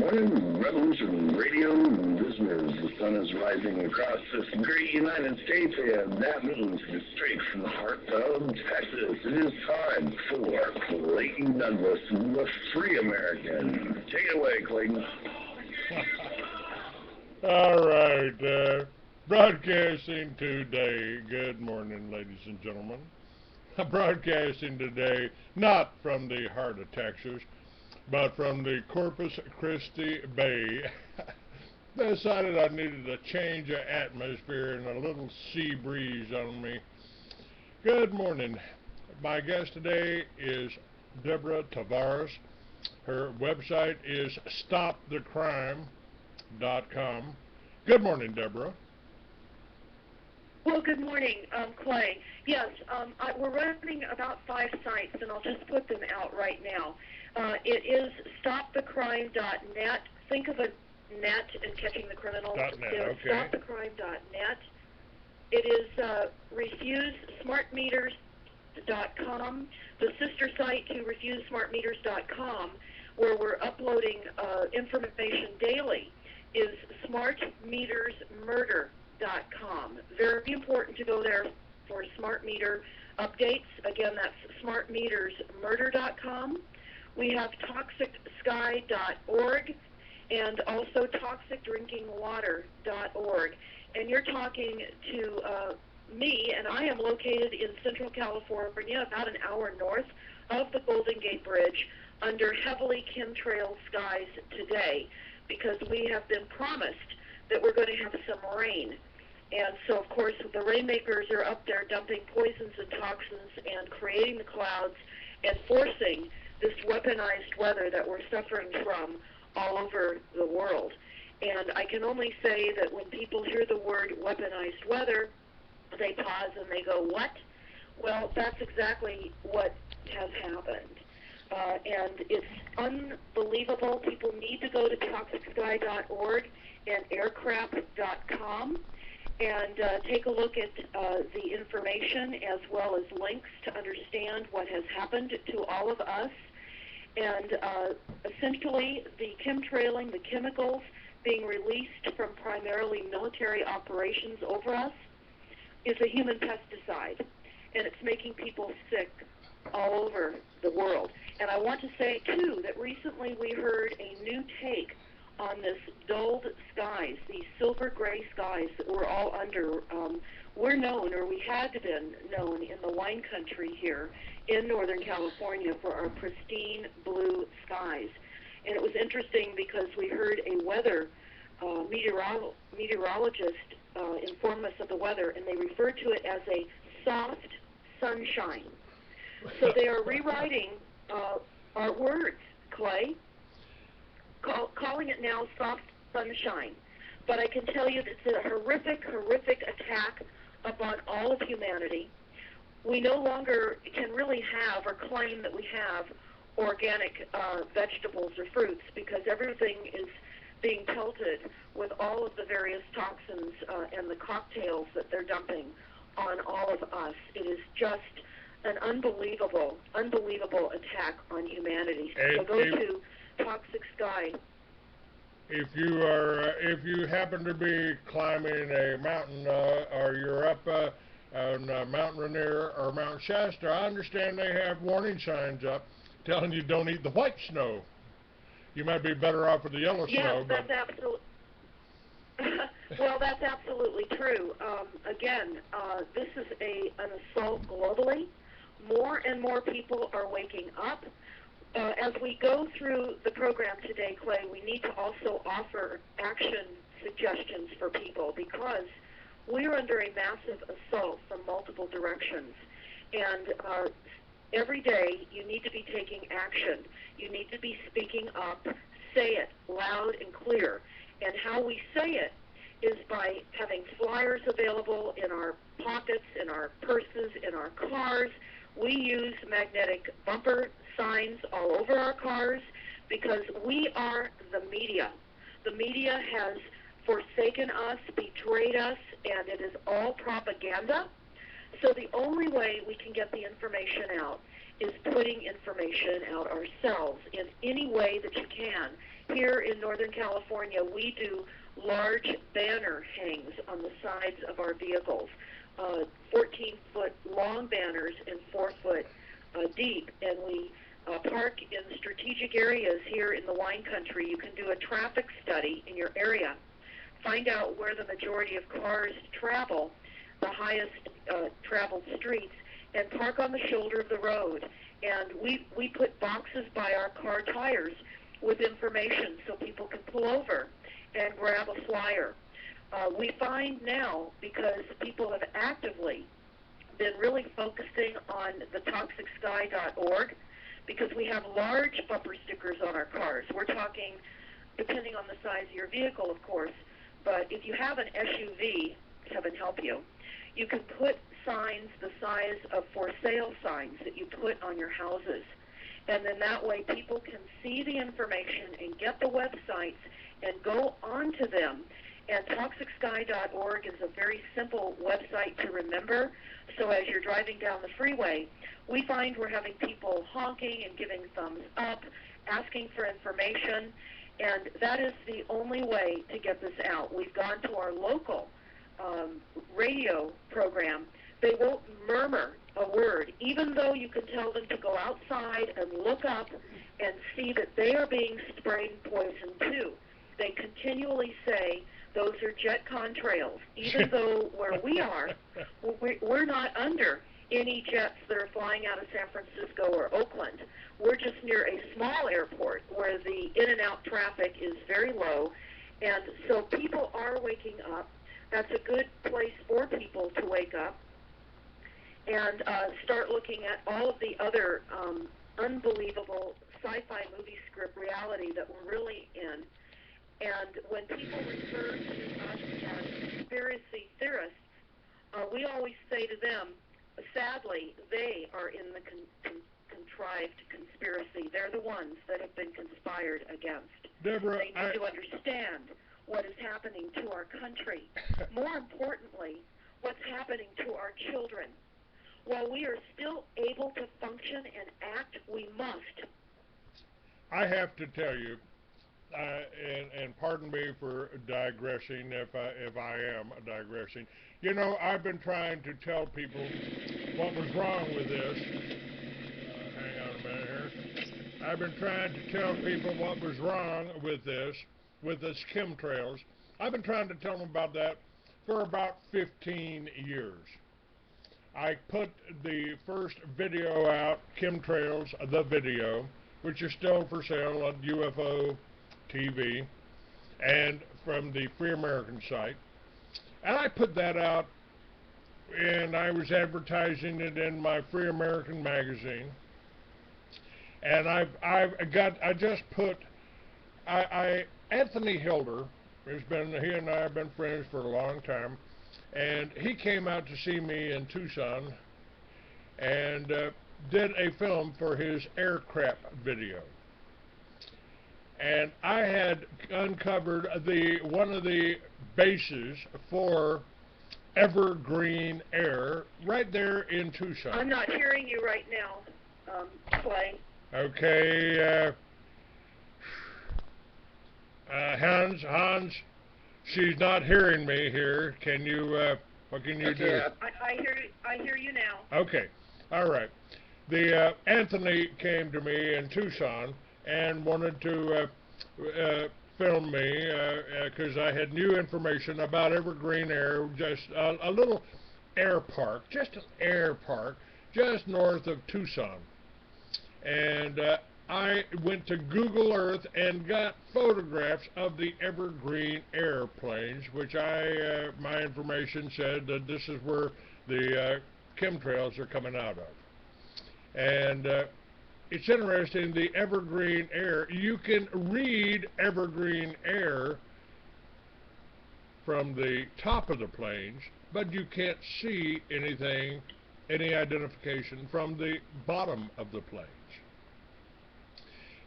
morning, Revolution Radio listeners. The sun is rising across this great United States, and that means straight from the heart of Texas. It is time for Clayton Douglas, the free American. Take it away, Clayton. All right, broadcasting today. Good morning, ladies and gentlemen. Broadcasting today, not from the heart of Texas, but from the Corpus Christi Bay. Decided I needed a change of atmosphere and a little sea breeze on me. Good morning. My guest today is Deborah Taveras. Her website is stopthecrime.com. Good morning, Deborah. Well, good morning, Clay. Yes, we're running about 5 sites, and I'll just put them out right now. It is stopthecrime.net. Think of a net and catching the criminals. .net, okay. Stopthecrime.net. It is refusesmartmeters.com, the sister site to refusesmartmeters.com, where we're uploading information daily, is smartmetersmurder.com. Very important to go there for smart meter updates. Again, that's smartmetersmurder.com. We have toxicsky.org and also toxicdrinkingwater.org. And you're talking to me, and I am located in Central California, about an hour north of the Golden Gate Bridge, under heavily chemtrail skies today, because we have been promised that we're going to have some rain. And so, of course, the rainmakers are up there dumping poisons and toxins and creating the clouds and forcing this weaponized weather that we're suffering from all over the world. And I can only say that when people hear the word weaponized weather, they pause and they go, what? Well, that's exactly what has happened. And it's unbelievable. People need to go to toxicsky.org and aircraft.com and take a look at the information as well as links to understand what has happened to all of us. And essentially, the chemtrailing, the chemicals being released from primarily military operations over us, is a human pesticide, and it's making people sick all over the world. And I want to say, too, that recently we heard a new take on this dulled skies, these silver gray skies that we're all under. We're known, or we had to been known, in the wine country here in Northern California for our pristine blue skies. And it was interesting because we heard a weather meteorologist inform us of the weather, and they referred to it as a soft sunshine. So they are rewriting our words, Clay, calling it now soft sunshine. But I can tell you that it's a horrific, horrific attack upon all of humanity. We no longer can really have or claim that we have organic vegetables or fruits, because everything is being pelted with all of the various toxins and the cocktails that they're dumping on all of us. It is just an unbelievable, unbelievable attack on humanity. So go to Toxic Sky. If you happen to be climbing a mountain, or you're up on Mount Rainier or Mount Shasta, I understand they have warning signs up telling you don't eat the white snow. You might be better off with the yellow snow. Yes, that's absolutely. Well, that's absolutely true. Again, this is an assault globally. More and more people are waking up. As we go through the program today, Clay, we need to also offer action suggestions for people, because we're under a massive assault from multiple directions. And every day you need to be taking action. You need to be speaking up. Say it loud and clear. And how we say it is by having flyers available in our pockets, in our purses, in our cars. We use magnetic bumper signs all over our cars because we are the media. The media has forsaken us, betrayed us, and it is all propaganda. So the only way we can get the information out is putting information out ourselves in any way that you can. Here in Northern California, we do large banner hangs on the sides of our vehicles, 14-foot long banners and 4-foot deep, and we park in strategic areas here in the wine country. You can do a traffic study in your area, find out where the majority of cars travel, the highest traveled streets, and park on the shoulder of the road. And we put boxes by our car tires with information so people can pull over and grab a flyer. We find now, because people have actively been really focusing on the toxicsky.org, because we have large bumper stickers on our cars. We're talking, depending on the size of your vehicle, of course, but if you have an SUV, heaven help you, you can put signs the size of for sale signs that you put on your houses. And then that way people can see the information and get the websites and go onto them. And toxicsky.org is a very simple website to remember. So as you're driving down the freeway, we find we're having people honking and giving thumbs up, asking for information, and that is the only way to get this out. We've gone to our local radio program. They won't murmur a word, even though you can tell them to go outside and look up and see that they are being sprayed poison too. They continually say those are jet contrails, even though where we are, we're not under any jets that are flying out of San Francisco or Oakland. We're just near a small airport where the in and out traffic is very low, and so people are waking up. That's a good place for people to wake up and start looking at all of the other unbelievable sci-fi movie script reality that we're really in. And when people refer to us as conspiracy theorists, we always say to them, sadly, they are in the contrived conspiracy. They're the ones that have been conspired against. Deborah, they need to understand what is happening to our country. More importantly, what's happening to our children. While we are still able to function and act, we must. I have to tell you, and pardon me for digressing if I am digressing. You know, I've been trying to tell people what was wrong with this. Hang on a minute here. I've been trying to tell people what was wrong with this chemtrails. I've been trying to tell them about that for about 15 years. I put the first video out, Chemtrails, the video, which is still for sale on UFO TV and from the Free American site. And I put that out, and I was advertising it in my Free American magazine. And Anthony Hilder he and I have been friends for a long time, and he came out to see me in Tucson and did a film for his aircraft video. And I had uncovered one of the bases for Evergreen Air right there in Tucson. I'm not hearing you right now, Clay. Okay, Hans, she's not hearing me here. Can you, what can you do? I hear you now. Okay, all right. Anthony came to me in Tucson and wanted to film me because I had new information about Evergreen Air, just a little air park, just an air park, just north of Tucson. And I went to Google Earth and got photographs of the Evergreen airplanes, which my information said that this is where the chemtrails are coming out of. And it's interesting, the Evergreen Air, you can read Evergreen Air from the top of the planes, but you can't see anything, any identification from the bottom of the planes.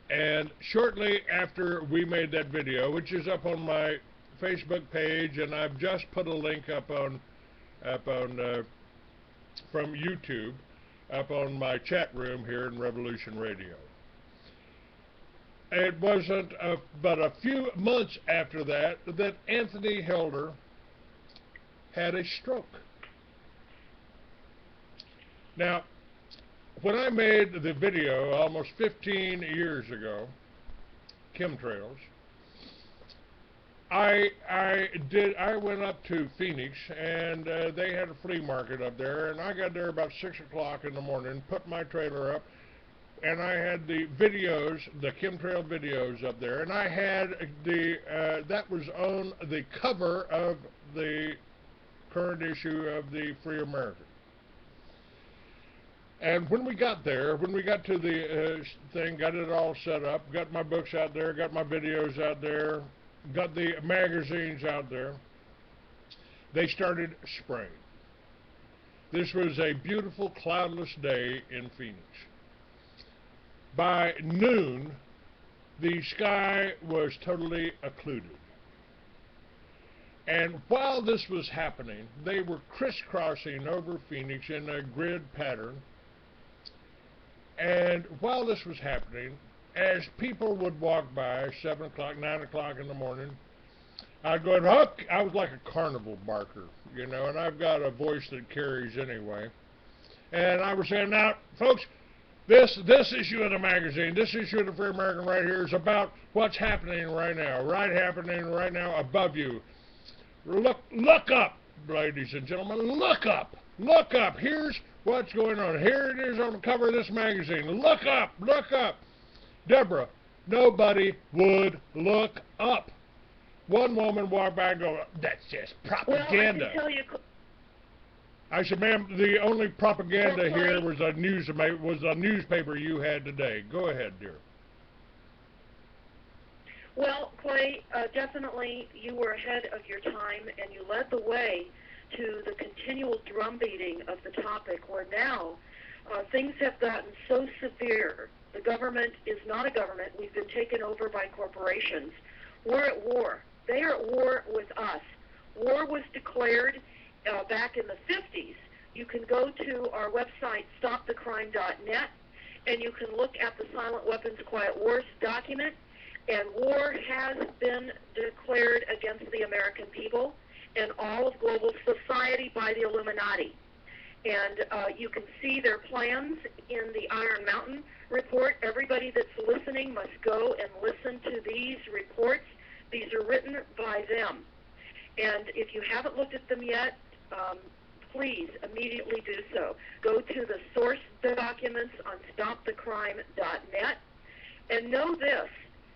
And shortly after we made that video, which is up on my Facebook page, and I've just put a link up on from YouTube, up on my chat room here in Revolution Radio. It wasn't but a few months after that that Anthony Helder had a stroke. Now, when I made the video almost 15 years ago, chemtrails, I went up to Phoenix, and they had a flea market up there, and I got there about 6 o'clock in the morning, put my trailer up, and I had the videos, the chemtrail videos up there, and I had that was on the cover of the current issue of the Free American. And when we got there, when we got to the thing, got it all set up, got my books out there, got my videos out there, got the magazines out there, they started spraying. This was a beautiful cloudless day in Phoenix. By noon, the sky was totally occluded. And while this was happening, they were crisscrossing over Phoenix in a grid pattern. And while this was happening, as people would walk by 7 o'clock, 9 o'clock in the morning, I'd go, hook. I was like a carnival barker, you know, and I've got a voice that carries anyway. And I was saying, now, folks, this issue of the magazine, this issue of the Free American right here is about what's happening right now above you. Look up, ladies and gentlemen, look up. Look up. Here's what's going on. Here it is on the cover of this magazine. Look up. Look up. Deborah, nobody would look up. One woman walked by and go, that's just propaganda. Well, I can tell you. I said, ma'am, the only propaganda here was a newspaper you had today. Go ahead, dear. Well, Clay, definitely you were ahead of your time, and you led the way to the continual drumbeating of the topic, where now things have gotten so severe. The government is not a government. We've been taken over by corporations. We're at war. They are at war with us. War was declared back in the 50s. You can go to our website, stopthecrime.net, and you can look at the Silent Weapons Quiet Wars document, and war has been declared against the American people and all of global society by the Illuminati. And you can see their plans in the Iron Mountain report. Everybody that's listening must go and listen to these reports. These are written by them. And if you haven't looked at them yet, please immediately do so. Go to the source documents on stopthecrime.net and know this,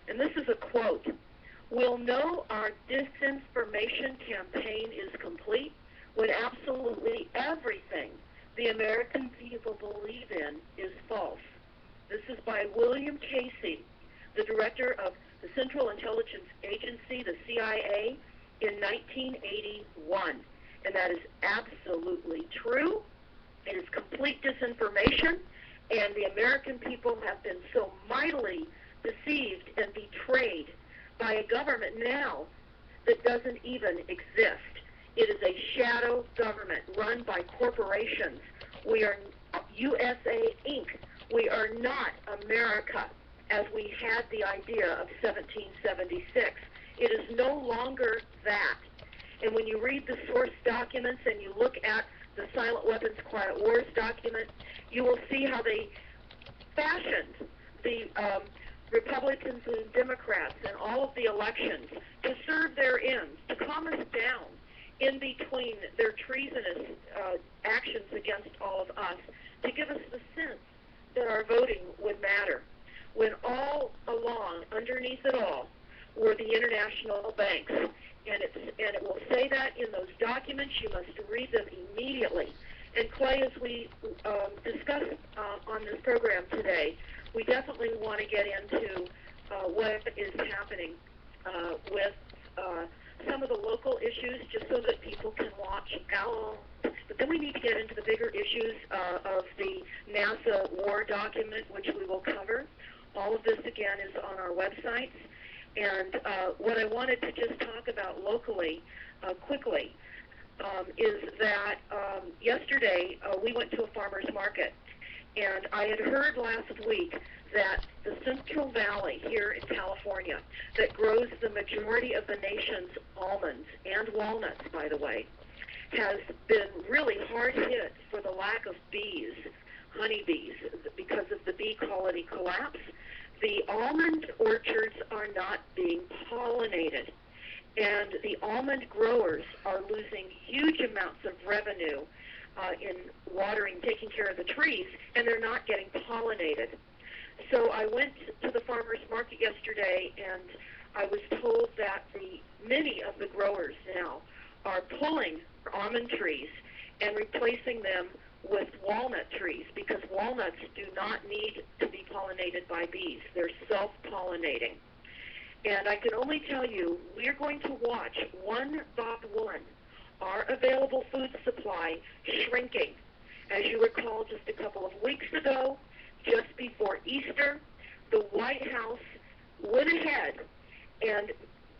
and this is a quote, "We'll know our disinformation campaign is complete when absolutely everything the American people believe in is false." This is by William Casey, the director of the Central Intelligence Agency, the CIA, in 1981. And that is absolutely true. It is complete disinformation, and the American people have been so mightily deceived and betrayed by a government now that doesn't even exist. It is a shadow government run by corporations. We are USA Inc. We are not America as we had the idea of 1776. It is no longer that. And when you read the source documents and you look at the Silent Weapons Quiet Wars document, you will see how they fashioned the Republicans and Democrats in all of the elections to serve their ends, to calm us down in between their treasonous actions against all of us, to give us the sense that our voting would matter, when all along, underneath it all, were the international banks. And it will say that in those documents. You must read them immediately. And Clay, as we discuss on this program today, we definitely want to get into what is happening with some of the local issues, just so that people can watch out. But then we need to get into the bigger issues of the NASA war document, which we will cover. All of this, again, is on our websites. And what I wanted to just talk about locally, quickly, is that yesterday we went to a farmer's market. And I had heard last week that the Central Valley here in California, that grows the majority of the nation's almonds and walnuts, by the way, has been really hard hit for the lack of bees, honeybees, because of the bee colony collapse. The almond orchards are not being pollinated, and the almond growers are losing huge amounts of revenue in watering, taking care of the trees, and they're not getting pollinated. So I went to the farmer's market yesterday, and I was told that many of the growers now are pulling almond trees and replacing them with walnut trees, because walnuts do not need to be pollinated by bees. They're self-pollinating. And I can only tell you, we're going to watch one by one our available food supply shrinking. As you recall, just a couple of weeks ago, just before Easter, the White House went ahead and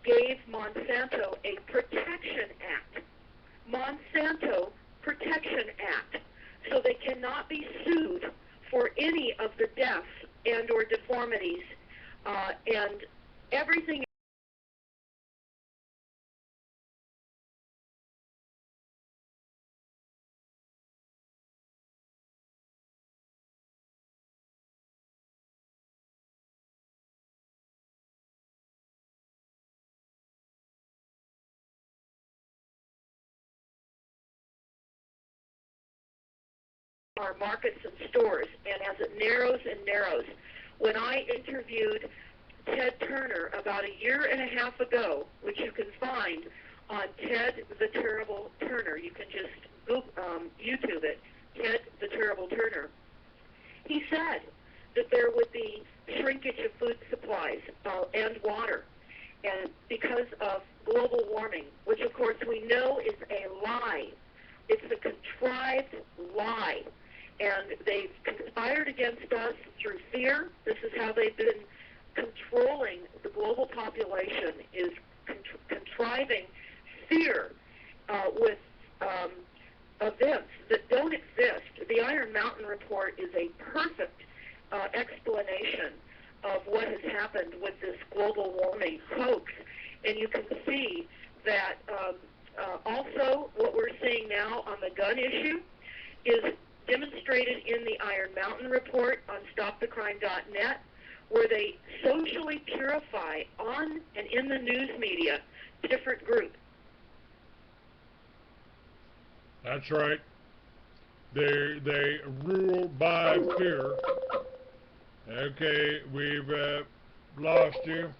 gave Monsanto a Protection Act. Monsanto Protection Act. So they cannot be sued for any of the deaths and or deformities and everything. Our markets and stores, and as it narrows and narrows. When I interviewed Ted Turner about a year and a half ago, which you can find on Ted the Terrible Turner, you can just YouTube it, Ted the Terrible Turner, he said that there would be shrinkage of food supplies and water, and because of global warming, which of course we know is a lie. It's a contrived lie. And they've conspired against us through fear. This is how they've been controlling the global population, is contriving fear with events that don't exist. The Iron Mountain Report is a perfect explanation of what has happened with this global warming hoax. And you can see that also what we're seeing now on the gun issue is demonstrated in the Iron Mountain Report on StopTheCrime.net, where they socially purify on and in the news media different groups. That's right. They rule by fear. Okay, we've lost you.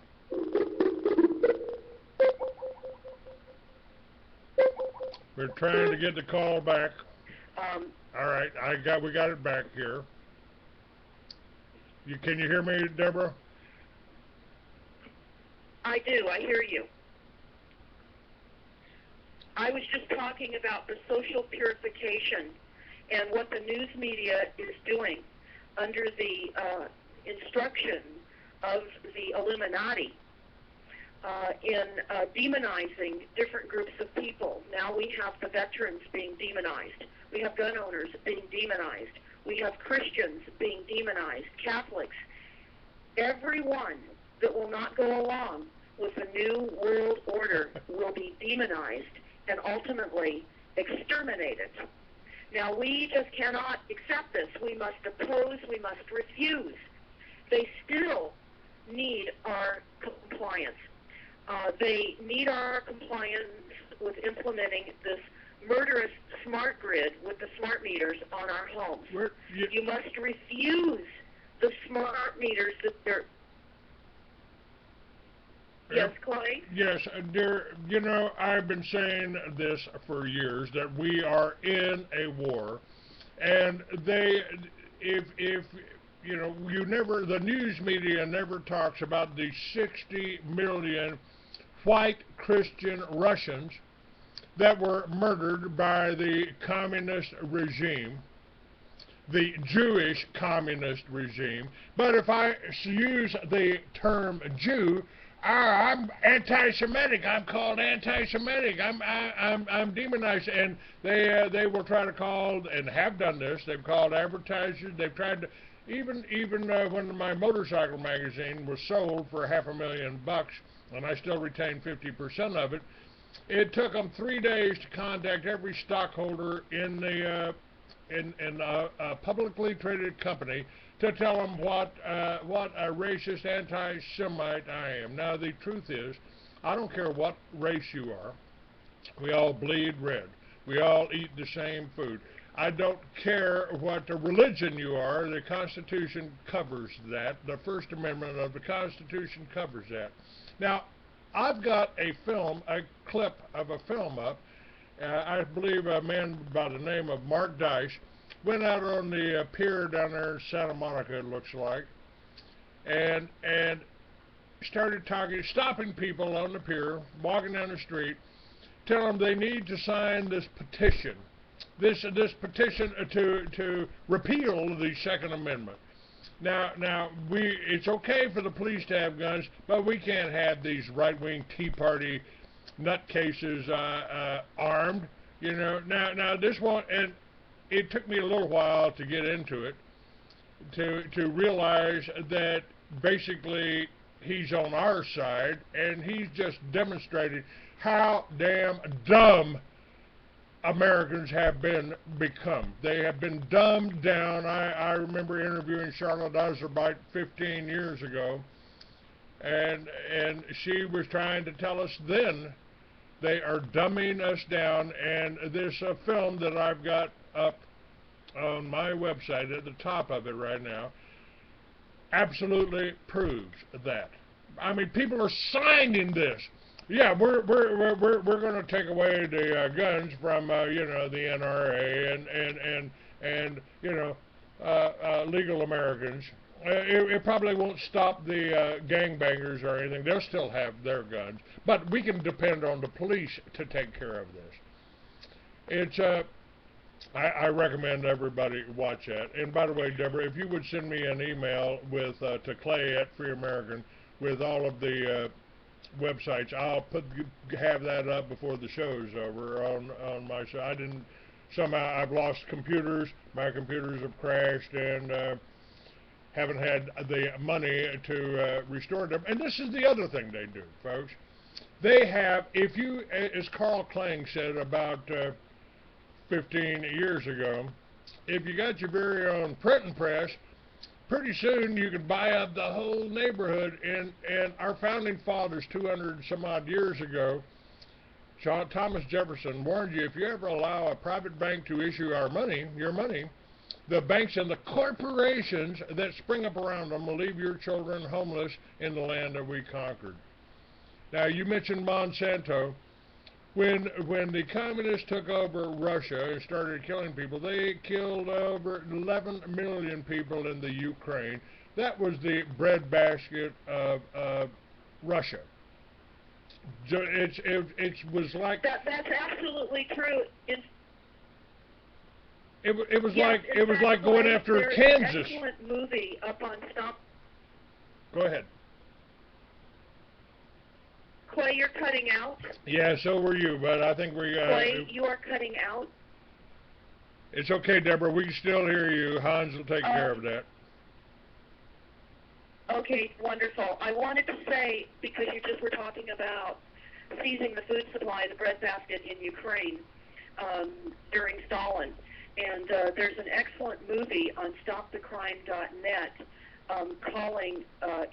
We're trying to get the call back. All right, we got it back here. Can you hear me, Deborah? I do. I hear you. I was just talking about the social purification and what the news media is doing under the instruction of the Illuminati in demonizing different groups of people. Now we have the veterans being demonized. We have gun owners being demonized. We have Christians being demonized, Catholics. Everyone that will not go along with the New World Order will be demonized and ultimately exterminated. Now, we just cannot accept this. We must oppose. We must refuse. They still need our compliance. They need our compliance with implementing this murderous smart grid with the smart meters on our homes. You must refuse the smart meters that they're... Yes, Clay? Yes, dear, I've been saying this for years, that we are in a war, and the news media never talks about the 60 million white Christian Russians that were murdered by the communist regime. the Jewish communist regime. But if I use the term Jew, I'm anti-Semitic. I'm called anti-Semitic. I'm demonized, and they will try to call, and have done this. They've called advertisers. They've tried to even when my motorcycle magazine was sold for $500,000, and I still retain 50% of it. It took them 3 days to contact every stockholder in the in a publicly traded company to tell them what a racist anti-Semite I am. Now the truth is, I don't care what race you are. We all bleed red. We all eat the same food. I don't care what the religion you are. The Constitution covers that. The First Amendment of the Constitution covers that. Now, I've got a clip of a film up. I believe a man by the name of Mark Dice went out on the pier down there in Santa Monica, it looks like, and started stopping people on the pier, walking down the street, telling them they need to sign this petition. This petition to repeal the Second Amendment. Now it's okay for the police to have guns, but we can't have these right-wing Tea Party nutcases armed. You know. Now this one, and it took me a little while to get into it, to realize that basically he's on our side, and he's just demonstrated how damn dumb Americans have become. They have been dumbed down. I remember interviewing Charlotte Ozerbite 15 years ago, and she was trying to tell us then they are dumbing us down, and this film that I've got up on my website at the top of it right now absolutely proves that. I mean, people are signing this. Yeah, we're going to take away the guns from you know, the NRA and you know, legal Americans. It probably won't stop the gangbangers or anything. They'll still have their guns, but we can depend on the police to take care of this. It's I recommend everybody watch that. And by the way, Deborah, if you would send me an email with to Clay at Free American with all of the websites, I'll have that up before the show's over on my side. Somehow I've lost computers. My computers have crashed, and haven't had the money to restore them. And this is the other thing they do, folks. They have, if you, as Carl Klang said about 15 years ago, if you got your very own printing press, pretty soon you could buy up the whole neighborhood. And our founding fathers 200 some odd years ago, Thomas Jefferson warned you, if you ever allow a private bank to issue your money, the banks and the corporations that spring up around them will leave your children homeless in the land that we conquered. Now, you mentioned Monsanto. When the communists took over Russia and started killing people, they killed over 11 million people in the Ukraine. That was the breadbasket of Russia. It was like that's absolutely true. It was Yes, like going after there's Kansas. An excellent movie up on Stop. Go ahead. Clay, you're cutting out. Yeah, so were you, but I think we. Clay, you are cutting out. It's okay, Deborah. We can still hear you. Hans will take care of that. Okay, wonderful. I wanted to say, because you just were talking about seizing the food supply, the breadbasket in Ukraine during Stalin. And there's an excellent movie on StopTheCrime.net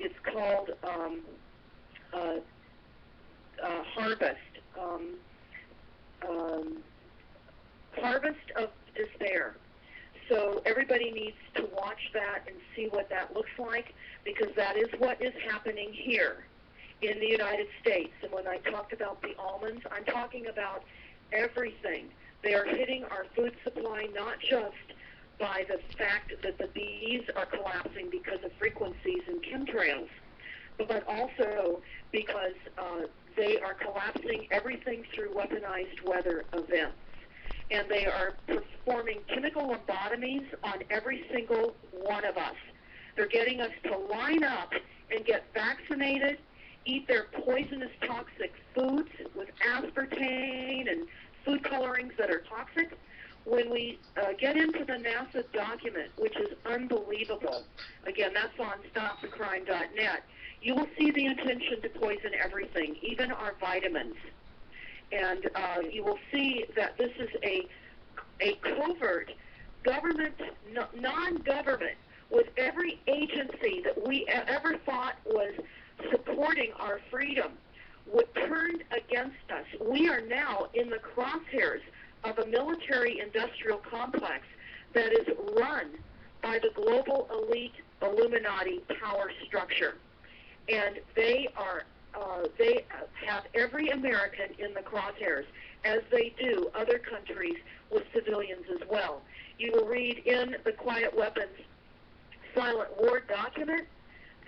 it's called Harvest. Harvest of Despair. So everybody needs to watch that and see what that looks like, because that is what is happening here in the United States. And when I talked about the almonds, I'm talking about everything. They are hitting our food supply not just by the fact that the bees are collapsing because of frequencies and chemtrails, but also because they are collapsing everything through weaponized weather events. and they are performing chemical lobotomies on every single one of us. They're getting us to line up and get vaccinated, eat their poisonous toxic foods with aspartame and food colorings that are toxic. When we get into the NASA document, which is unbelievable, again, that's on stopthecrime.net, you will see the intention to poison everything, even our vitamins. And you will see that this is a covert government, non-government, with every agency that we ever thought was supporting our freedom turned against us. We are now in the crosshairs of a military-industrial complex that is run by the global elite Illuminati power structure. And they have every American in the crosshairs, as they do other countries with civilians as well. You will read in the Quiet Weapons Silent War document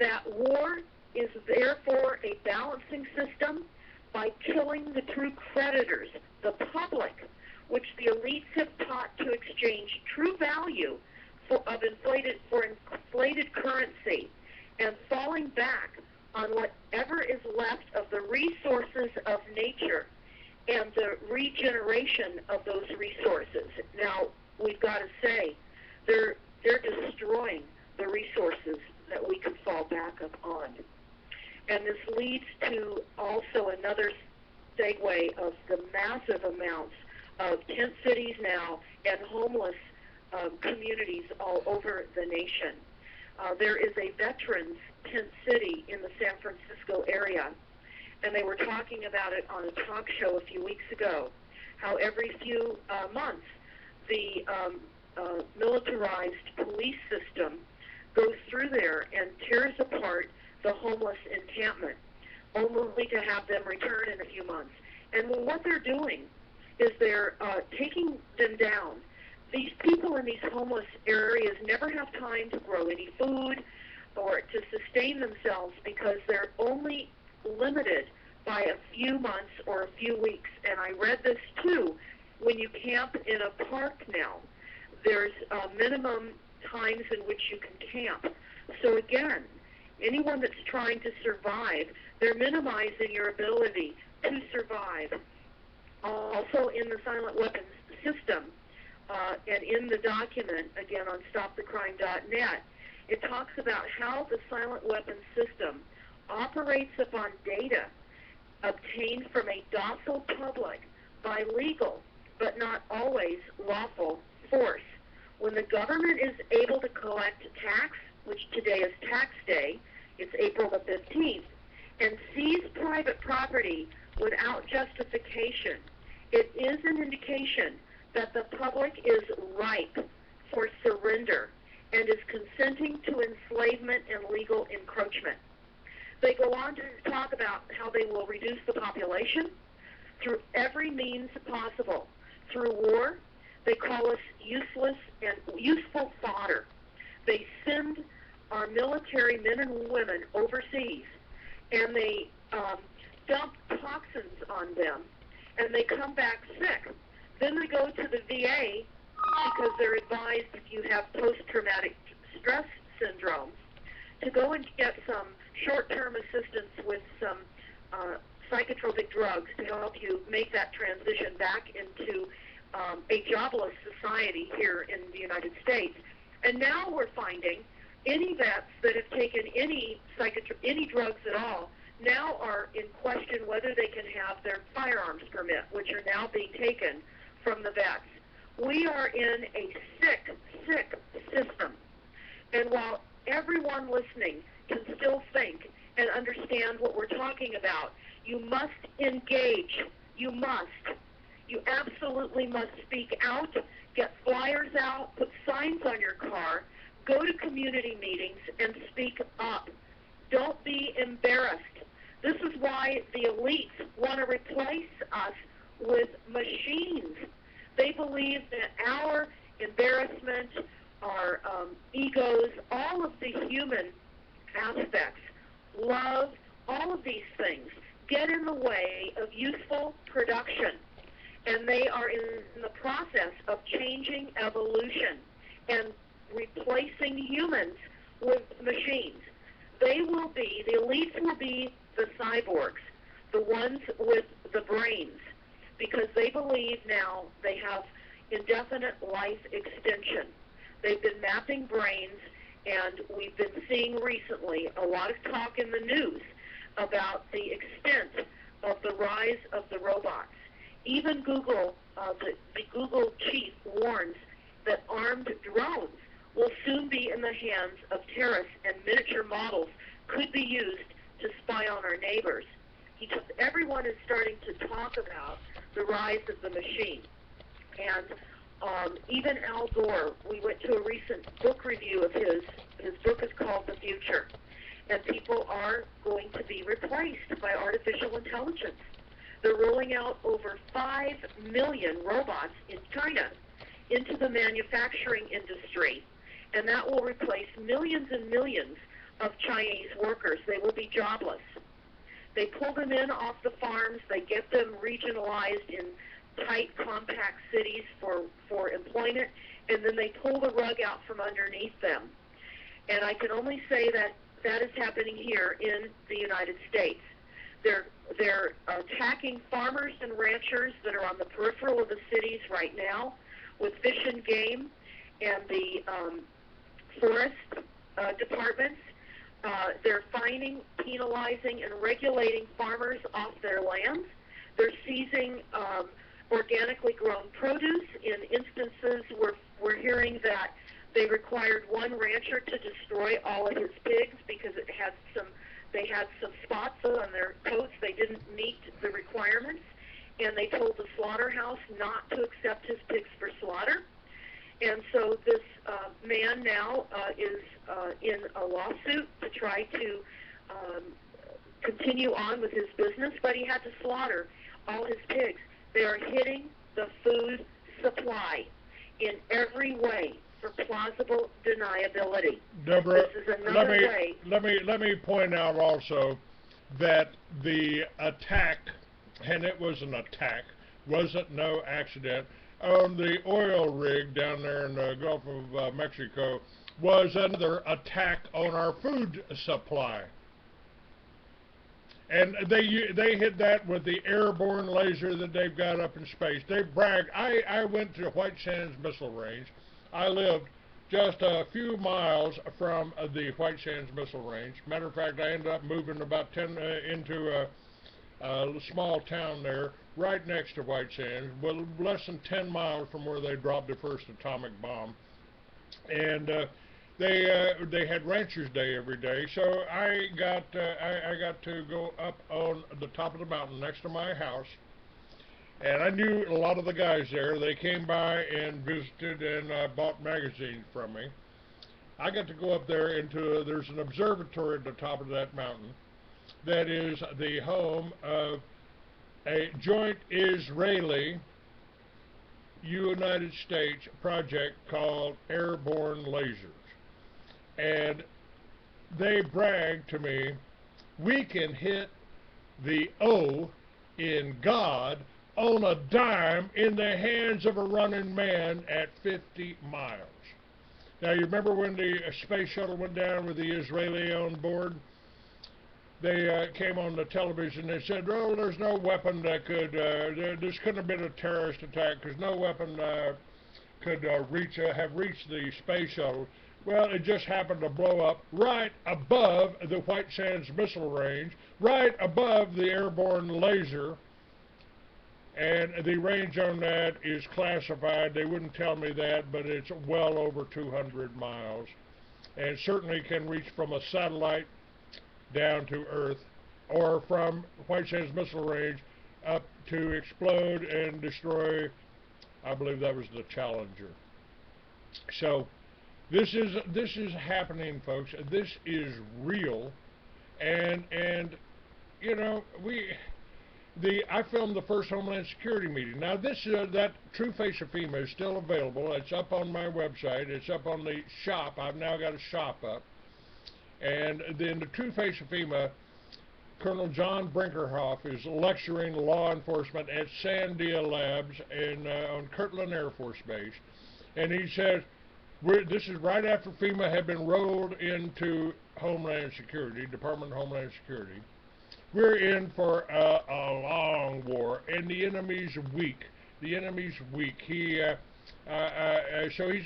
that war is therefore a balancing system by killing the true predators, the public, which the elites have taught to exchange true value for inflated currency, and falling back on whatever is left of the resources of nature and the regeneration of those resources. Now, we've got to say, they're destroying the resources that we could fall back up on. And this leads to also another segue of the massive amounts of tent cities now and homeless communities all over the nation. There is a veterans tent city in the San Francisco area, and they were talking about it on a talk show a few weeks ago, how every few months the militarized police system goes through there and tears apart the homeless encampment, only to have them return in a few months. And what they're doing is they're taking them down. These people in these homeless areas never have time to grow any food or to sustain themselves because they're only limited by a few months or a few weeks. And I read this too, when you camp in a park now, there's minimum times in which you can camp. So again, anyone that's trying to survive, they're minimizing your ability to survive. Also in the silent weapons system, and in the document, again on stopthecrime.net, it talks about how the silent weapons system operates upon data obtained from a docile public by legal, but not always lawful, force. When the government is able to collect tax, which today is tax day, it's April the 15th, and seize private property without justification, it is an indication that the public is ripe for surrender and is consenting to enslavement and legal encroachment. They go on to talk about how they will reduce the population through every means possible. Through war, they call us useless and useful fodder. They send our military men and women overseas, and they dump toxins on them, and they come back sick. Then they go to the VA because they're advised if you have post-traumatic stress syndrome to go and get some short-term assistance with some psychotropic drugs to help you make that transition back into a jobless society here in the United States. And now we're finding any vets that have taken any drugs at all now are in question whether they can have their firearms permit, which are now being taken from the vets. We are in a sick, sick system. And while everyone listening can still think and understand what we're talking about, you must engage. You must. You absolutely must speak out, get flyers out, put signs on your car, go to community meetings, and speak up. Don't be embarrassed. This is why the elites want to replace us with machines. They believe that our embarrassment, our egos, all of the human aspects, love, all of these things get in the way of useful production. and they are in the process of changing evolution and replacing humans with machines. They will be, the elites will be the cyborgs, the ones with the brains, because they believe now they have indefinite life extension. They've been mapping brains, and we've been seeing recently a lot of talk in the news about the extent of the rise of the robots. Even Google, the Google chief warns that armed drones will soon be in the hands of terrorists, and miniature models could be used to spy on our neighbors. Everyone is starting to talk about the rise of the machine. And even Al Gore, we went to a recent book review of his. His book is called The Future. And people are going to be replaced by artificial intelligence. They're rolling out over 5 million robots in China into the manufacturing industry, and that will replace millions and millions of Chinese workers. They will be jobless. They pull them in off the farms. They get them regionalized in tight, compact cities for employment, and then they pull the rug out from underneath them. And I can only say that that is happening here in the United States. They're attacking farmers and ranchers that are on the peripheral of the cities right now with fish and game and the forest departments. They're fining, penalizing, and regulating farmers off their lands. They're seizing organically grown produce. In instances, we're hearing that they required one rancher to destroy all of his pigs because they had some spots on their coats. They didn't meet the requirements, and they told the slaughterhouse not to accept his pigs for slaughter. And so this man now is in a lawsuit to try to continue on with his business, but he had to slaughter all his pigs. They are hitting the food supply in every way for plausible deniability. Deborah, this is another way. Let me point out also that the attack, and it was an attack, wasn't no accident, on the oil rig down there in the Gulf of Mexico was another attack on our food supply. And they hit that with the airborne laser that they've got up in space. They brag. I went to White Sands Missile Range. I lived just a few miles from the White Sands Missile Range. Matter of fact, I ended up moving about 10 into a small town there, right next to White Sands, well, less than 10 miles from where they dropped the first atomic bomb. And they had Ranchers Day every day, so I got to go up on the top of the mountain next to my house. And I knew a lot of the guys there. They came by and visited and bought magazines from me. I got to go up there into, there's an observatory at the top of that mountain that is the home of a joint Israeli United States project called Airborne Lasers. And they bragged to me, we can hit the O in God on a dime in the hands of a running man at 50 miles. Now, you remember when the space shuttle went down with the Israeli on board? They came on the television and said, oh, there's no weapon that could, this couldn't have been a terrorist attack because no weapon could have reached the space shuttle. Well, it just happened to blow up right above the White Sands Missile Range, right above the airborne laser. And the range on that is classified. They wouldn't tell me that, but it's well over 200 miles. And certainly can reach from a satellite down to Earth, or from White Sands Missile Range up to explode and destroy, I believe that was the Challenger. So this is happening, folks. This is real. And you know, I filmed the first Homeland Security meeting. Now, that True Face of FEMA is still available. It's up on my website. It's up on the shop. I've now got a shop up. And then the True Face of FEMA Colonel John Brinkerhoff is lecturing law enforcement at Sandia Labs on Kirtland Air Force Base. And he says, this is right after FEMA had been rolled into Homeland Security, Department of Homeland Security. We're in for a long war, and the enemy's weak. The enemy's weak. So he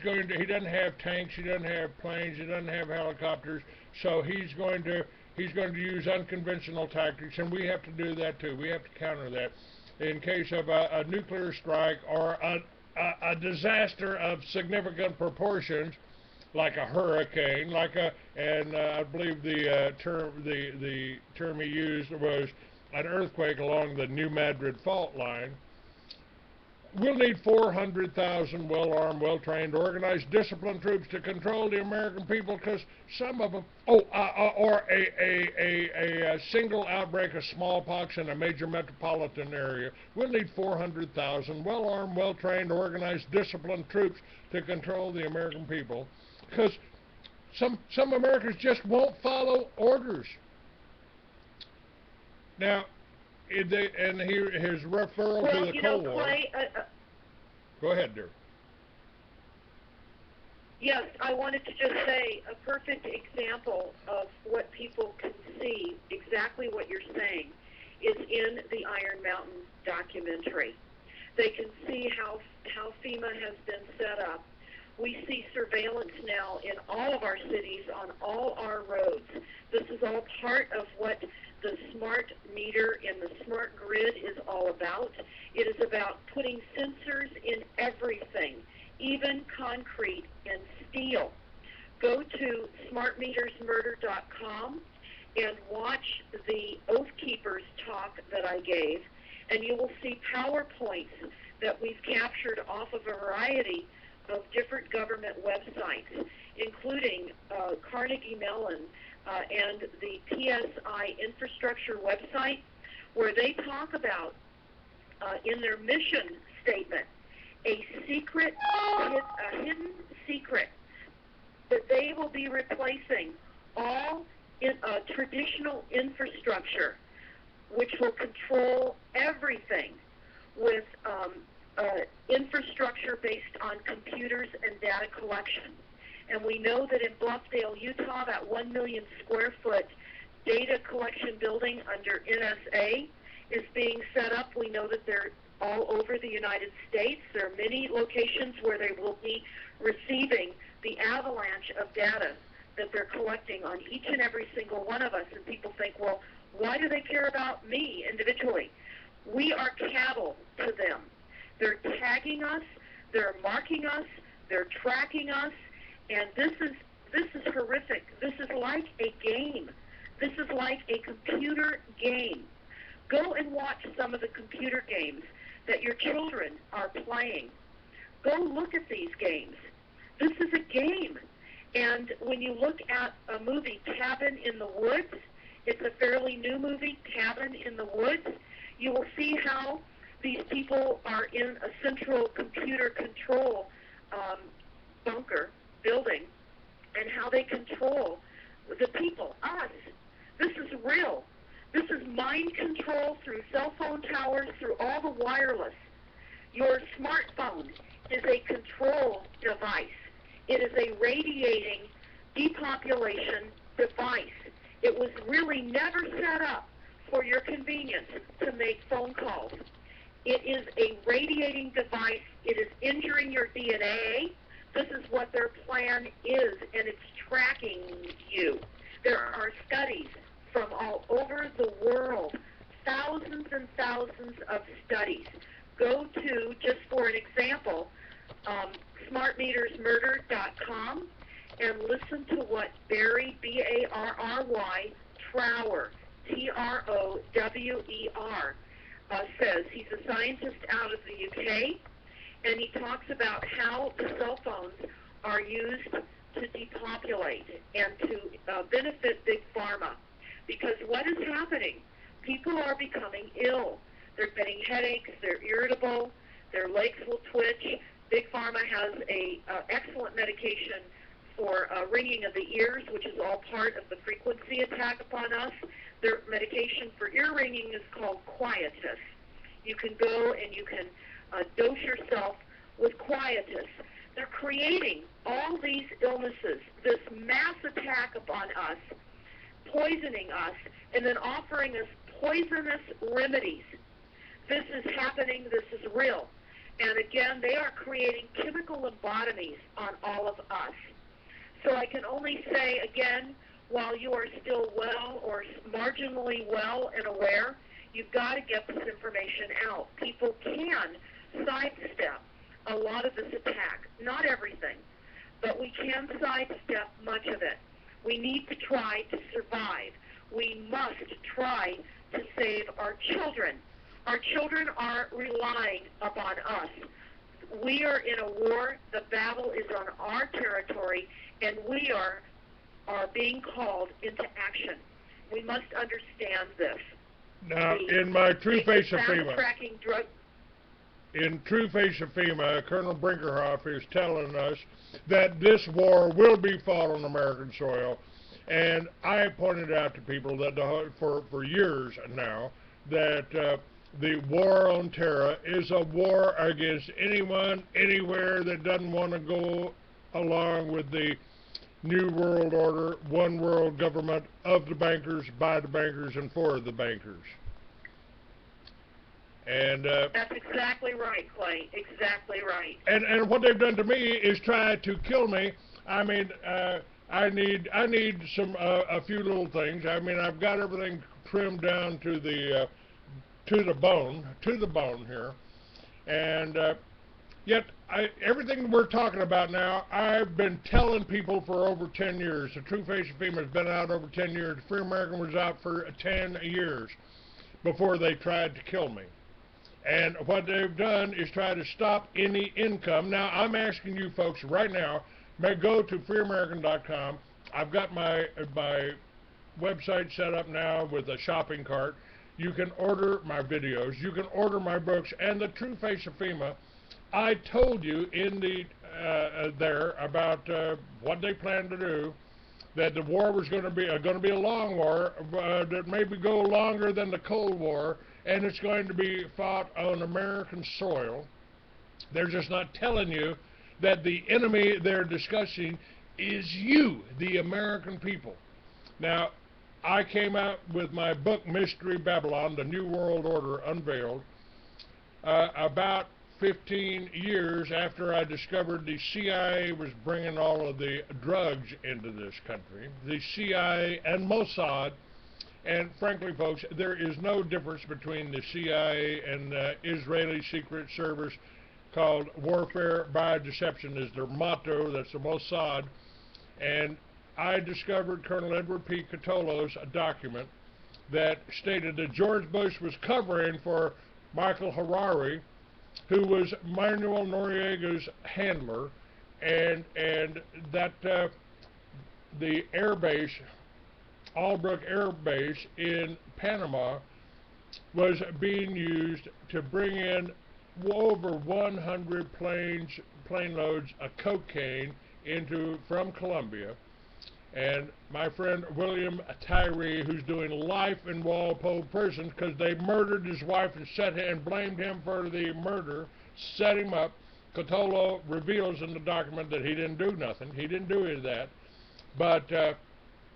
doesn't have tanks, he doesn't have planes, he doesn't have helicopters, so he's going to use unconventional tactics, and we have to do that too. We have to counter that in case of a nuclear strike or a disaster of significant proportions, like a hurricane, I believe the term he used was an earthquake along the New Madrid fault line. We'll need 400,000 well-armed, well-trained, organized, disciplined troops to control the American people, because some of them, or a single outbreak of smallpox in a major metropolitan area. We'll need 400,000 well-armed, well-trained, organized, disciplined troops to control the American people, because some Americans just won't follow orders. Now, his referral to the Cold War. Clay, Go ahead, dear. Yes, I wanted to just say a perfect example of what people can see, exactly what you're saying, is in the Iron Mountain documentary. They can see how FEMA has been set up. We see surveillance now in all of our cities, on all our roads. This is all part of what the smart meter and the smart grid is all about. It is about putting sensors in everything, even concrete and steel. Go to smartmetersmurder.com and watch the Oath Keepers talk that I gave, and you will see PowerPoints that we've captured off of a variety of different government websites, including Carnegie Mellon and the PSI infrastructure website, where they talk about, in their mission statement, a hidden secret, that they will be replacing all traditional infrastructure, which will control everything, with infrastructure based on computers and data collection. And we know that in Bluffdale, Utah, that 1 million square foot data collection building under NSA is being set up. We know that they're all over the United States. There are many locations where they will be receiving the avalanche of data that they're collecting on each and every single one of us. And people think, well, why do they care about me individually? We are cattle to them. They're tagging us, they're marking us, they're tracking us, and this is horrific. This is like a game. This is like a computer game. Go and watch some of the computer games that your children are playing. Go look at these games. This is a game. And when you look at a movie, Cabin in the Woods, it's a fairly new movie, Cabin in the Woods, you will see how these people are in a central computer control bunker building, and how they control the people, us. This is real. This is mind control through cell phone towers, through all the wireless. Your smartphone is a control device. It is a radiating depopulation device. It was really never set up for your convenience to make phone calls. It is a radiating device. It is injuring your DNA. This is what their plan is, and it's tracking you. There are studies from all over the world, thousands and thousands of studies. Go to, just for an example, smartmetersmurder.com and listen to what Barry, B-A-R-R-Y, Trower, T-R-O-W-E-R, says. He's a scientist out of the UK, and he talks about how the cell phones are used to depopulate and to benefit Big Pharma. Because what is happening? People are becoming ill. They're getting headaches, they're irritable, their legs will twitch. Big Pharma has a excellent medication for ringing of the ears, which is all part of the frequency attack upon us. Their medication for ear ringing is called Quietus. You can go and you can dose yourself with Quietus. They're creating all these illnesses, this mass attack upon us, poisoning us, and then offering us poisonous remedies. This is happening. This is real. And again, they are creating chemical lobotomies on all of us. So I can only say, again, while you are still well or marginally well and aware, you've got to get this information out. People can sidestep a lot of this attack. Not everything, but we can sidestep much of it. We need to try to survive. We must try to save our children. Our children are relying upon us. We are in a war. The battle is on our territory, and we are being called into action. We must understand this. Now, in my true face of FEMA, drug. in true face of FEMA, Colonel Brinkerhoff is telling us that this war will be fought on American soil. And I pointed out to people that for years now that the war on terror is a war against anyone, anywhere that doesn't want to go along with the New World Order, one world government of the bankers, by the bankers, and for the bankers. And that's exactly right, Clay. Exactly right. And what they've done to me is try to kill me. I mean, I need some a few little things. I mean, I've got everything trimmed down to the bone here, and yet everything we're talking about now, I've been telling people for over 10 years. The True Face of FEMA has been out over 10 years. Free American was out for 10 years before they tried to kill me. And what they've done is try to stop any income. Now, I'm asking you folks right now, may go to freeamerican.com. I've got my website set up now with a shopping cart. You can order my videos. You can order my books. And the True Face of FEMA, I told you in the there about what they plan to do, that the war was going to be a long war that maybe go longer than the Cold War, and it's going to be fought on American soil. They're just not telling you that the enemy they're discussing is you, the American people. Now, I came out with my book, Mystery Babylon, The New World Order Unveiled, about 15 years after I discovered the CIA was bringing all of the drugs into this country. The CIA and Mossad, and frankly, folks, there is no difference between the CIA and the Israeli Secret Service, called Warfare by Deception is their motto. That's the Mossad. And I discovered Colonel Edward P. Catolo's document that stated that George Bush was covering for Michael Harari, who was Manuel Noriega's handler, and that the air base, Albrook Air Base in Panama, was being used to bring in over 100 plane loads of cocaine from Colombia. And my friend William Tyree, who's doing life in Walpole Prison because they murdered his wife and blamed him for the murder, set him up. Catolo reveals in the document that he didn't do nothing. He didn't do any of that. But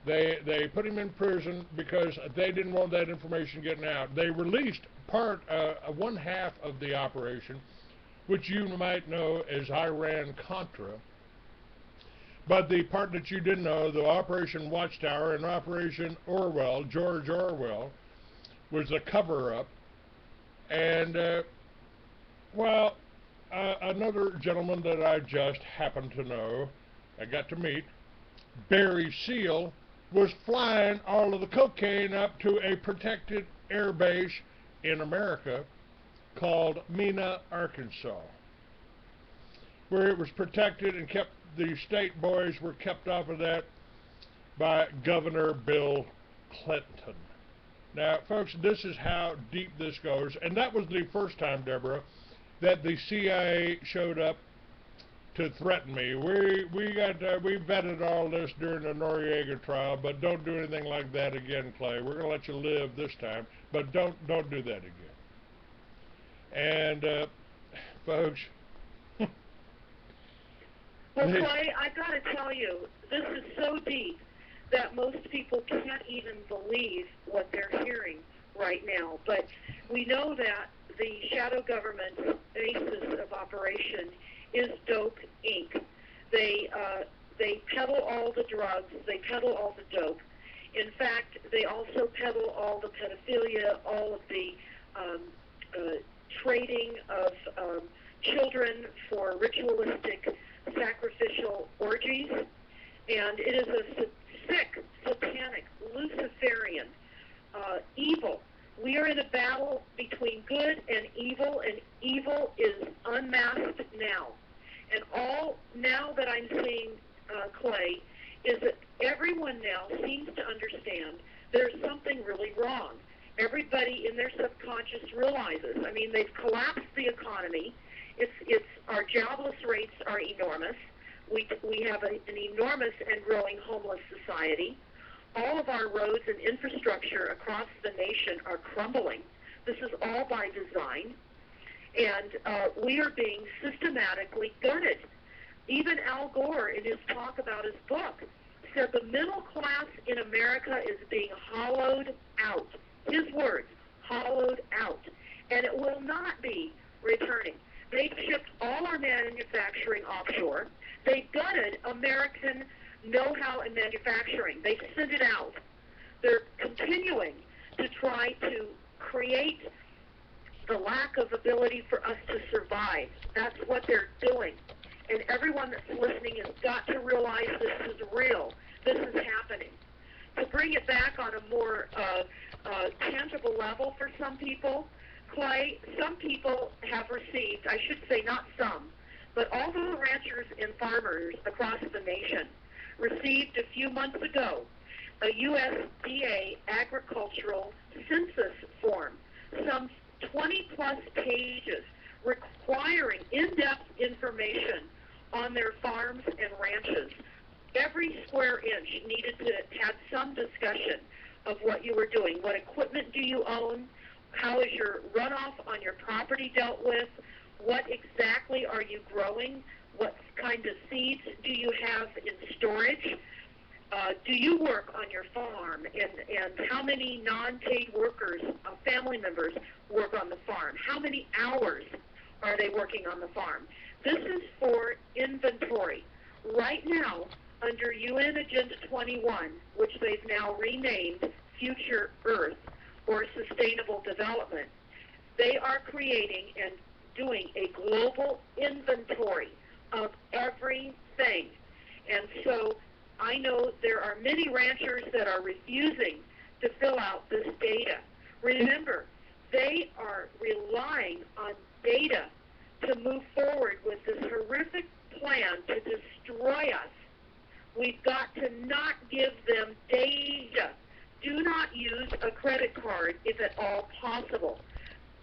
they put him in prison because they didn't want that information getting out. They released one half of the operation, which you might know as Iran-Contra. But the part that you didn't know, the Operation Watchtower and Operation Orwell, George Orwell, was a cover-up. And, another gentleman that I just happened to know, I got to meet, Barry Seal, was flying all of the cocaine up to a protected air base in America called Mena, Arkansas, where it was protected and kept. The state boys were kept off of that by Governor Bill Clinton. Now, folks, this is how deep this goes, and that was the first time, Deborah, that the CIA showed up to threaten me. We vetted all this during the Noriega trial, but don't do anything like that again, Clay. We're gonna let you live this time, but don't do that again. And folks. Well, Clay, I got to tell you, this is so deep that most people can't even believe what they're hearing right now. But we know that the shadow government's basis of operation is Dope Inc. They peddle all the drugs. They peddle all the dope. In fact, they also peddle all the pedophilia, all of the trading of children for ritualistic sacrificial orgies, and it is a sick, satanic, Luciferian evil. We are in a battle between good and evil is unmasked now. And all now that I'm seeing, Clay, is that everyone now seems to understand there's something really wrong. Everybody in their subconscious realizes. I mean, they've collapsed the economy. It's our jobless rates are enormous. We have an enormous and growing homeless society. All of our roads and infrastructure across the nation are crumbling. This is all by design. And we are being systematically gutted. Even Al Gore, in his talk about his book, said the middle class in America is being hollowed out. His words, hollowed out. And it will not be returning. They've shipped all our manufacturing offshore. They've gutted American know-how in manufacturing. They've sent it out. They're continuing to try to create the lack of ability for us to survive. That's what they're doing. And everyone that's listening has got to realize this is real. This is happening. To bring it back on a more tangible level for some people, Clay, some people have received, I should say not some, but all the ranchers and farmers across the nation received a few months ago a USDA agricultural census form, some 20-plus pages requiring in-depth information on their farms and ranches. Every square inch needed to have some discussion of what you were doing. What equipment do you own? How is your runoff on your property dealt with? What exactly are you growing? What kind of seeds do you have in storage? Do you work on your farm? And how many non-paid workers, family members, work on the farm? How many hours are they working on the farm? This is for inventory. Right now, under UN Agenda 21, which they've now renamed Future Earth, or Sustainable Development, they are creating and doing a global inventory of everything. And so I know there are many ranchers that are refusing to fill out this data. Remember, they are relying on data to move forward with this horrific plan to destroy us. We've got to not give them data. Do not use a credit card if at all possible.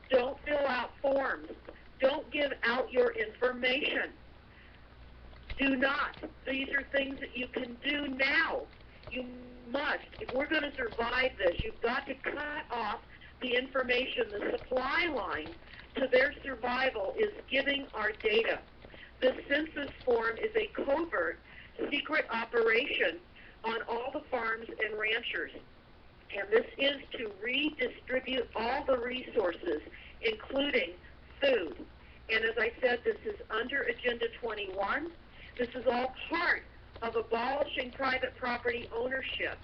Don't fill out forms. Don't give out your information. Do not. These are things that you can do now. You must. If we're going to survive this, you've got to cut off the information. The supply line to their survival is giving our data. This census form is a covert, secret operation on all the farms and ranchers. And this is to redistribute all the resources, including food. And as I said, this is under Agenda 21. This is all part of abolishing private property ownership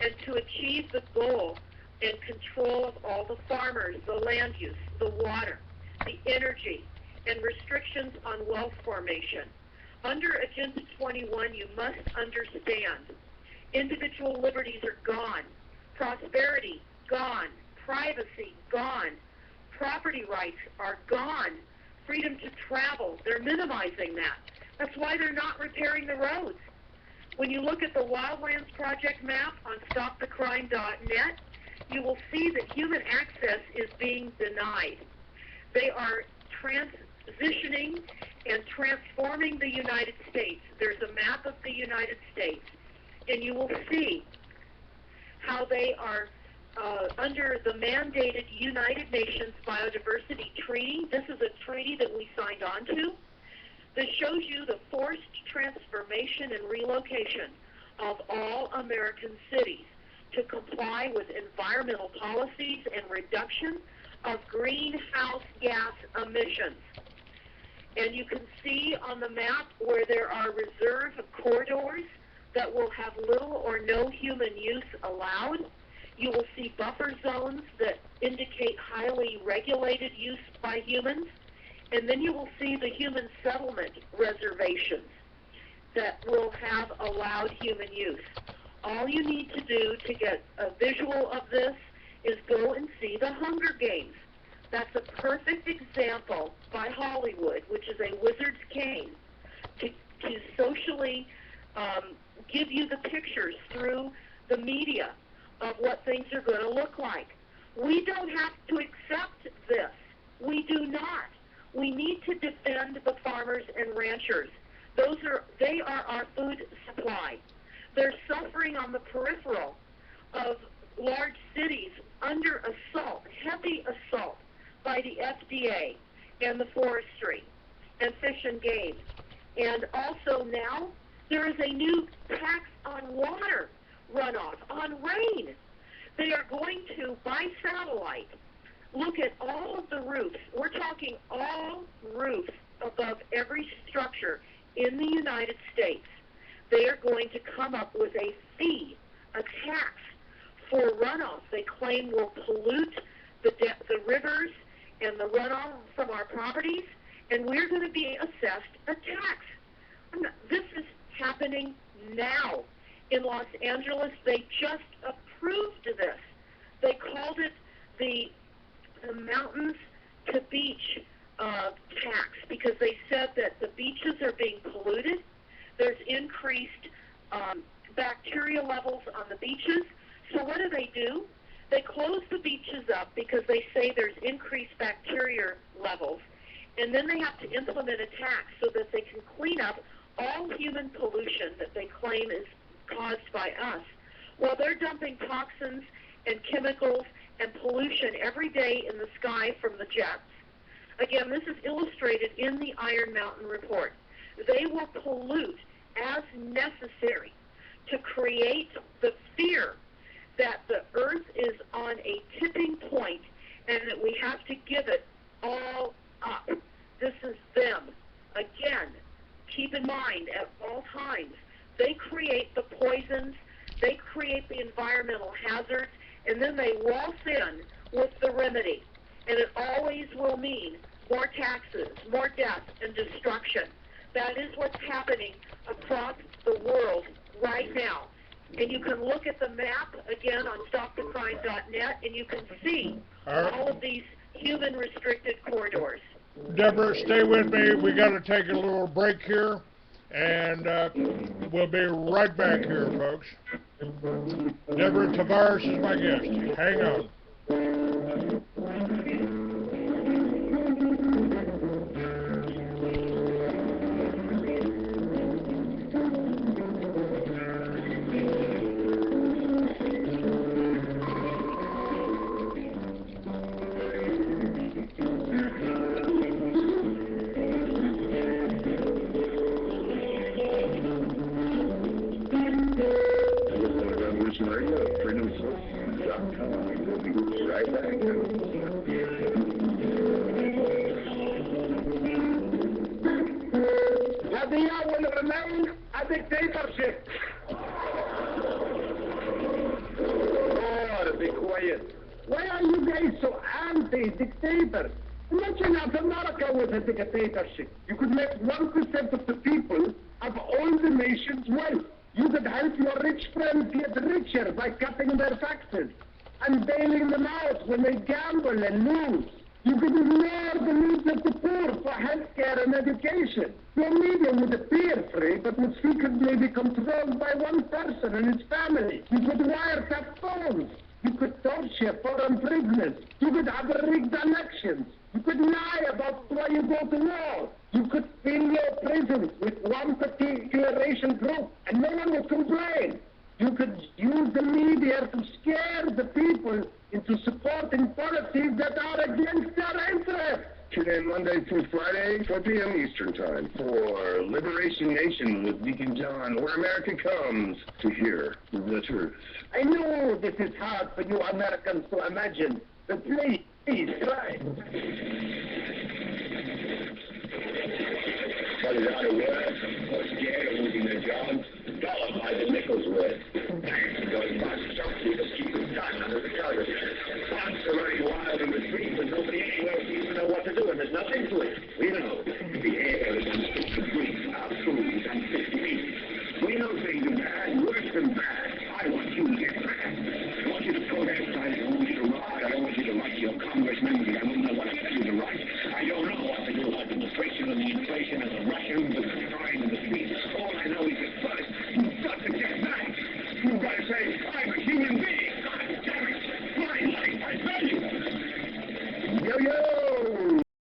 and to achieve the goal and control of all the farmers, the land use, the water, the energy, and restrictions on wealth formation. Under Agenda 21, you must understand individual liberties are gone, prosperity gone, privacy gone, property rights are gone, freedom to travel, they're minimizing that. That's why they're not repairing the roads. When you look at the Wildlands Project map on stopthecrime.net, you will see that human access is being denied. They are positioning and transforming the United States. There's a map of the United States, and you will see how they are under the mandated United Nations Biodiversity Treaty. This is a treaty that we signed on to that shows you the forced transformation and relocation of all American cities to comply with environmental policies and reduction of greenhouse gas emissions. And you can see on the map where there are reserve corridors that will have little or no human use allowed. You will see buffer zones that indicate highly regulated use by humans. And then you will see the human settlement reservations that will have allowed human use. All you need to do to get a visual of this is go and see the Hunger Games. That's a perfect example by Hollywood, which is a wizard's cane, to socially give you the pictures through the media of what things are going to look like. We don't have to accept this. We do not. We need to defend the farmers and ranchers. They are our food supply. They're suffering on the peripheral of large cities under assault, heavy assault by the FDA and the forestry and fish and game. And also now there is a new tax on water runoff, on rain. They are going to, by satellite, look at all of the roofs. We're talking all roofs above every structure in the United States. They are going to come up with a fee, a tax for runoff they claim will pollute the rivers and the runoff from our properties, and we're going to be assessed a tax. This is happening now. In Los Angeles, they just approved this. They called it the mountains to beach tax because they said that the beaches are being polluted. There's increased bacteria levels on the beaches. So what do? They close the beaches up because they say there's increased bacteria levels. And then they have to implement a tax so that they can clean up all human pollution that they claim is caused by us. Well, they're dumping toxins and chemicals and pollution every day in the sky from the jets. Again, this is illustrated in the Iron Mountain report. They will pollute as necessary to create the fear that the earth is on a tipping point and that we have to give it all up. This is them. Again, keep in mind at all times, they create the poisons, they create the environmental hazards, and then they waltz in with the remedy. And it always will mean more taxes, more death, and destruction. That is what's happening across the world right now. And you can look at the map, again, on stopthecrime.net, and you can see all of these human-restricted corridors. Deborah, stay with me. We got to take a little break here, and we'll be right back here, folks. Deborah Taveras is my guest. Hang on. Dictatorship. Oh, be quiet. Why are you guys so anti-dictator? Imagine if America was a dictatorship. You could make 1% of the people have all the nation's wealth. You could help your rich friends get richer by cutting their taxes and bailing them out when they gamble and lose. You could ignore the needs of the poor for health care and education. Your media would appear free, but would secretly be controlled by one person and his family. You could wiretap phones. You could torture foreign prisoners. You could have rigged elections. You could lie about why you go to war. You could fill your prisons with one particular racial group, and no one would complain. You could use the media to scare the people into supporting policies that are against their interests. Tune in Monday through Friday, 4 p.m. Eastern Time for Liberation Nation with Deacon John, where America comes to hear the truth. I know this is hard for you Americans to imagine, but please try. Everybody's out of work or scared of losing their jobs. Dollar by the nickel's worth. Banks are going bust. Some people keep them tight under the cover. Plants are running wild in the streets and nobody anywhere seems to know what to do, and there's nothing to it. We know the air is unfit to breathe. Our food is unfit to eat. We know things are bad, worse than bad. I want you to get mad. I want you to protest. I don't want you to riot. I don't want you to write to your congressman because I don't know what to tell you to write. I don't know what to do about the demonstration and the inflation and the Russians and the crime and the streets. All I know is that first, you've got to get back. You've got to say,